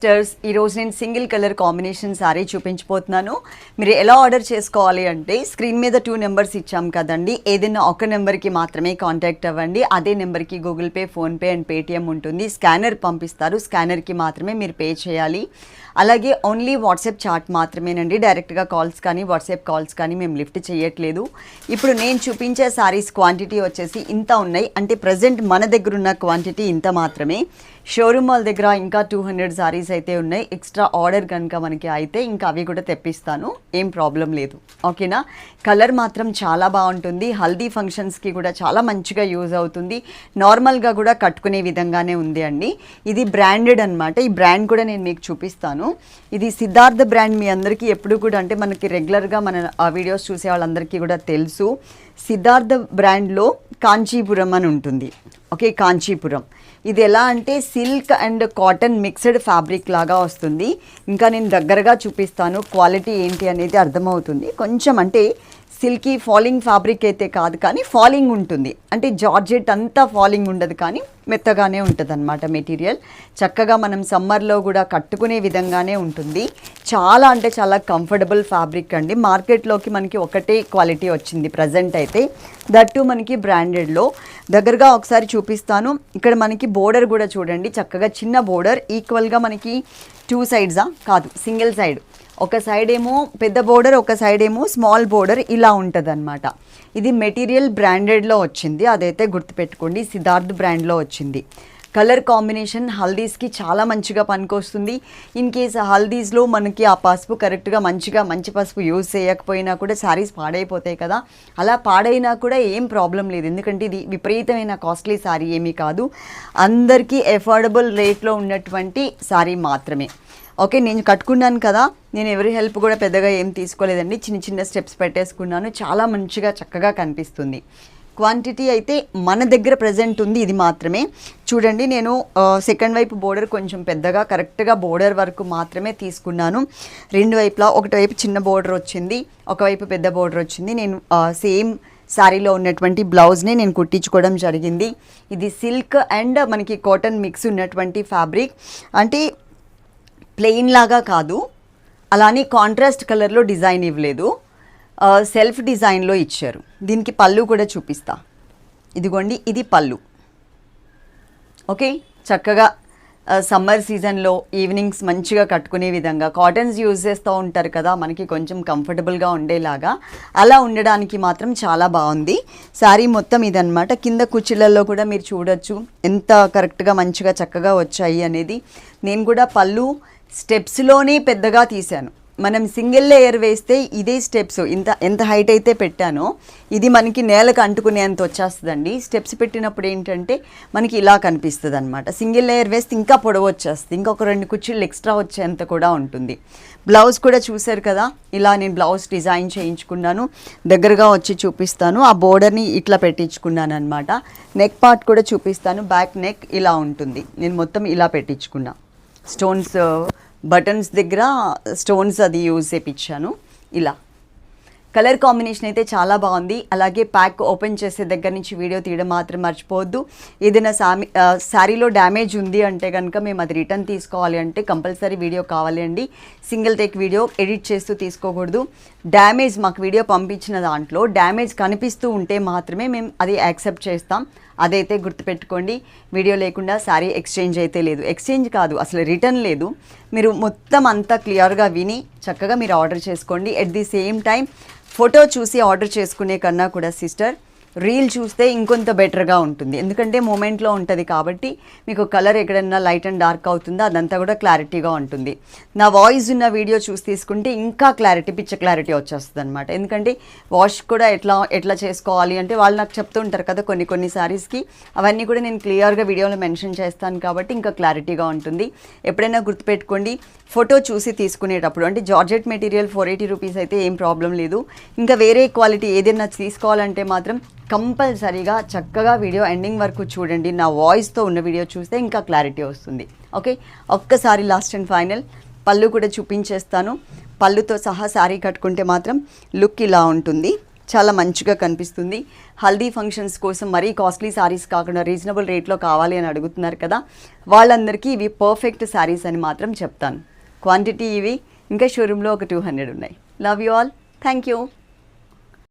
ఈ రోజు నేను సింగిల్ కలర్ కాంబినేషన్ సారీ చూపించబోతున్నాను. మీరు ఎలా ఆర్డర్ చేసుకోవాలి అంటే స్క్రీన్ మీద 2 నెంబర్స్ ఇచ్చాం కదండి. ఏదైనా ఒక నెంబర్కి మాత్రమే కాంటాక్ట్ అవ్వండి. అదే నెంబర్కి Google pay, PhonePe and Paytm ఉంటుంది. స్కానర్ పంపిస్తారు, స్కానర్కి మాత్రమే మీరు పే చేయాలి. అలాగే ఓన్లీ వాట్సాప్ చాట్ మాత్రమేనండి. డైరెక్ట్గా కాల్స్ కానీ వాట్సాప్ కాల్స్ కానీ మేము లిఫ్ట్ చేయట్లేదు. ఇప్పుడు నేను చూపించే సారీస్ క్వాంటిటీ వచ్చేసి ఇంత ఉన్నాయి. అంటే ప్రజెంట్ మన దగ్గర ఉన్న క్వాంటిటీ ఇంత మాత్రమే. షోరూమ్ వాళ్ళ దగ్గర ఇంకా 200 సారీస్ అయితే ఉన్నాయి. ఎక్స్ట్రా ఆర్డర్ కనుక మనకి అయితే ఇంకా అవి కూడా తెప్పిస్తాను, ఏం ప్రాబ్లం లేదు. ఓకేనా? కలర్ మాత్రం చాలా బాగుంటుంది. హల్దీ ఫంక్షన్స్కి కూడా చాలా మంచిగా యూజ్ అవుతుంది. నార్మల్గా కూడా కట్టుకునే విధంగానే ఉంది అండి. ఇది బ్రాండెడ్ అనమాట. ఈ బ్రాండ్ కూడా నేను మీకు చూపిస్తాను. ఇది సిద్ధార్థ బ్రాండ్. మీ అందరికీ ఎప్పుడు కూడా అంటే మనకి రెగ్యులర్గా మన ఆ వీడియోస్ చూసే వాళ్ళందరికీ కూడా తెలుసు. సిద్ధార్థ బ్రాండ్లో కాంచీపురం అని ఉంటుంది. ఓకే, కాంచీపురం. ఇది ఎలా అంటే silk and cotton mixed fabric లాగా వస్తుంది. ఇంకా నేను దగ్గరగా చూపిస్తాను, క్వాలిటీ ఏంటి అనేది అర్థమవుతుంది. కొంచెం అంటే సిల్కీ ఫాలింగ్ ఫ్యాబ్రిక్ అయితే కాదు, కానీ ఫాలింగ్ ఉంటుంది. అంటే జార్జెట్ అంతా ఫాలింగ్ ఉండదు, కానీ మెత్తగానే ఉంటుంది అనమాట మెటీరియల్. చక్కగా మనం సమ్మర్లో కూడా కట్టుకునే విధంగానే ఉంటుంది. చాలా అంటే చాలా కంఫర్టబుల్ ఫ్యాబ్రిక్ అండి. మార్కెట్లోకి మనకి ఒకటే క్వాలిటీ వచ్చింది ప్రజెంట్ అయితే, దట్టు మనకి బ్రాండెడ్లో. దగ్గరగా ఒకసారి చూపిస్తాను. ఇక్కడ మనకి బోర్డర్ కూడా చూడండి, చక్కగా చిన్న బోర్డర్. ఈక్వల్గా మనకి 2 సైడ్సా కాదు, సింగిల్ సైడ్. ఒక సైడ్ ఏమో పెద్ద బోర్డర్, ఒక సైడ్ ఏమో స్మాల్ బోర్డర్, ఇలా ఉంటుంది అనమాట. ఇది మెటీరియల్ బ్రాండెడ్లో వచ్చింది, అదైతే గుర్తుపెట్టుకోండి. సిద్ధార్థ్ బ్రాండ్లో వచ్చింది. కలర్ కాంబినేషన్ హల్దీస్కి చాలా మంచిగా పనికొస్తుంది. ఇన్ కేస్ హల్దీస్లో మనకి ఆ పసుపు కరెక్ట్గా మంచి పసుపు యూజ్ చేయకపోయినా కూడా శారీస్ పాడైపోతాయి కదా. అలా పాడైనా కూడా ఏం ప్రాబ్లం లేదు, ఎందుకంటే ఇది విపరీతమైన కాస్ట్లీ శారీ ఏమీ కాదు. అందరికీ ఎఫోర్డబుల్ రేట్లో ఉన్నటువంటి శారీ మాత్రమే. ఓకే, నేను కట్టుకున్నాను కదా, నేను ఎవరి హెల్ప్ కూడా పెద్దగా ఏం తీసుకోలేదండి. చిన్న స్టెప్స్ పెట్టేసుకున్నాను. చాలా మంచిగా చక్కగా కనిపిస్తుంది. క్వాంటిటీ అయితే మన దగ్గర ప్రజెంట్ ఉంది ఇది మాత్రమే. చూడండి, నేను సెకండ్ వైపు బోర్డర్ కొంచెం పెద్దగా కరెక్ట్గా బోర్డర్ వరకు మాత్రమే తీసుకున్నాను. రెండు వైపులా ఒకటివైపు చిన్న బోర్డర్ వచ్చింది, ఒకవైపు పెద్ద బోర్డర్ వచ్చింది. నేను సేమ్ శారీలో ఉన్నటువంటి బ్లౌజ్ని నేను కుట్టించుకోవడం జరిగింది. ఇది సిల్క్ అండ్ మనకి కాటన్ మిక్స్ ఉన్నటువంటి ఫ్యాబ్రిక్. అంటే ప్లెయిన్ లాగా కాదు, అలానే కాంట్రాస్ట్ కలర్లో డిజైన్ ఇవ్వలేదు, సెల్ఫ్ డిజైన్లో ఇచ్చారు. దీనికి పళ్ళు కూడా చూపిస్తా. ఇదిగోండి, ఇది పళ్ళు. ఓకే, చక్కగా సమ్మర్ సీజన్లో ఈవినింగ్స్ మంచిగా కట్టుకునే విధంగా కాటన్స్ యూజ్ చేస్తూ ఉంటారు కదా, మనకి కొంచెం కంఫర్టబుల్గా ఉండేలాగా, అలా ఉండడానికి మాత్రం చాలా బాగుంది. శారీ మొత్తం ఇదన్నమాట. కింద కుర్చీలలో కూడా మీరు చూడొచ్చు ఎంత కరెక్ట్గా మంచిగా చక్కగా వచ్చాయి అనేది. నేను కూడా పళ్ళు స్టెప్స్లోనే పెద్దగా తీశాను. మనం సింగిల్ లేయర్ వేస్తే ఇదే స్టెప్స్ ఎంత హైట్ అయితే పెట్టానో ఇది మనకి నేలకు అంటుకునేంత వచ్చేస్తుందండి. స్టెప్స్ పెట్టినప్పుడు ఏంటంటే మనకి ఇలా కనిపిస్తుంది అనమాట. సింగిల్ లేయర్ వేస్తే ఇంకా పొడవు వచ్చేస్తుంది, ఇంకొక 2 కుర్చీలు ఎక్స్ట్రా వచ్చేంత కూడా ఉంటుంది. బ్లౌజ్ కూడా చూసారు కదా, ఇలా నేను బ్లౌజ్ డిజైన్ చేయించుకున్నాను. దగ్గరగా వచ్చి చూపిస్తాను. ఆ బోర్డర్ని ఇట్లా పెట్టించుకున్నాను అనమాట. నెక్ పార్ట్ కూడా చూపిస్తాను. బ్యాక్ నెక్ ఇలా ఉంటుంది. నేను మొత్తం ఇలా పెట్టించుకున్నా. స్టోన్స్ బటన్స్ దగ్గర స్టోన్స్ అది యూజ్ చేయించాను. ఇలా కలర్ కాంబినేషన్ అయితే చాలా బాగుంది. అలాగే ప్యాక్ ఓపెన్ చేసే దగ్గర నుంచి వీడియో తీయడం మాత్రం మర్చిపోవద్దు. ఏదైనా శారీలో డ్యామేజ్ ఉంది అంటే కనుక మేము అది రిటర్న్ తీసుకోవాలి అంటే కంపల్సరీ వీడియో కావాలి అండి. సింగిల్ టేక్ వీడియో ఎడిట్ చేస్తూ తీసుకోకూడదు. డ్యామేజ్ మాకు వీడియో పంపించిన దాంట్లో డ్యామేజ్ కనిపిస్తూ ఉంటే మాత్రమే మేము అది యాక్సెప్ట్ చేస్తాం. అదైతే గుర్తుపెట్టుకోండి. వీడియో లేకుండా శారీ ఎక్స్చేంజ్ అయితే లేదు. ఎక్స్చేంజ్ కాదు, అసలు రిటర్న్ లేదు. మీరు మొత్తం అంతా క్లియర్గా విని చక్కగా మీరు ఆర్డర్ చేసుకోండి. At the same time photo చూసి ఆర్డర్ చేసుకునే కన్నా కూడా సిస్టర్ రీల్ చూస్తే ఇంకొంత బెటర్గా ఉంటుంది, ఎందుకంటే మూమెంట్లో ఉంటుంది కాబట్టి మీకు కలర్ ఎక్కడన్నా లైట్ అండ్ డార్క్ అవుతుందో అదంతా కూడా క్లారిటీగా ఉంటుంది. నా వాయిస్ ఉన్న వీడియో చూసి తీసుకుంటే ఇంకా పిచ్చ క్లారిటీ వచ్చేస్తుంది అనమాట. ఎందుకంటే వాష్ కూడా ఎట్లా చేసుకోవాలి అంటే వాళ్ళు నాకు చెప్తూ ఉంటారు కదా కొన్ని శారీస్కి, అవన్నీ కూడా నేను క్లియర్గా వీడియోలో మెన్షన్ చేస్తాను కాబట్టి ఇంకా క్లారిటీగా ఉంటుంది. ఎప్పుడైనా గుర్తుపెట్టుకోండి, ఫోటో చూసి తీసుకునేటప్పుడు అంటే జార్జెట్ మెటీరియల్ 480 రూపీస్ అయితే ఏం ప్రాబ్లం లేదు. ఇంకా వేరే క్వాలిటీ ఏదైనా తీసుకోవాలంటే మాత్రం కంపల్సరీగా చక్కగా వీడియో ఎండింగ్ వరకు చూడండి. నా వాయిస్తో ఉన్న వీడియో చూస్తే ఇంకా క్లారిటీ వస్తుంది. ఓకే, ఒక్కసారి లాస్ట్ అండ్ ఫైనల్ పళ్ళు కూడా చూపించేస్తాను. పళ్ళుతో సహా శారీ కట్టుకుంటే మాత్రం లుక్ ఇలా ఉంటుంది. చాలా మంచిగా కనిపిస్తుంది. హల్దీ ఫంక్షన్స్ కోసం మరీ కాస్ట్లీ శారీస్ కాకుండా రీజనబుల్ రేట్లో కావాలి అని అడుగుతున్నారు కదా, వాళ్ళందరికీ ఇవి పర్ఫెక్ట్ శారీస్ అని మాత్రం చెప్తాను. క్వాంటిటీ ఇవి, ఇంకా షోరూంలో ఒక 200 ఉన్నాయి. Love you all, thank you.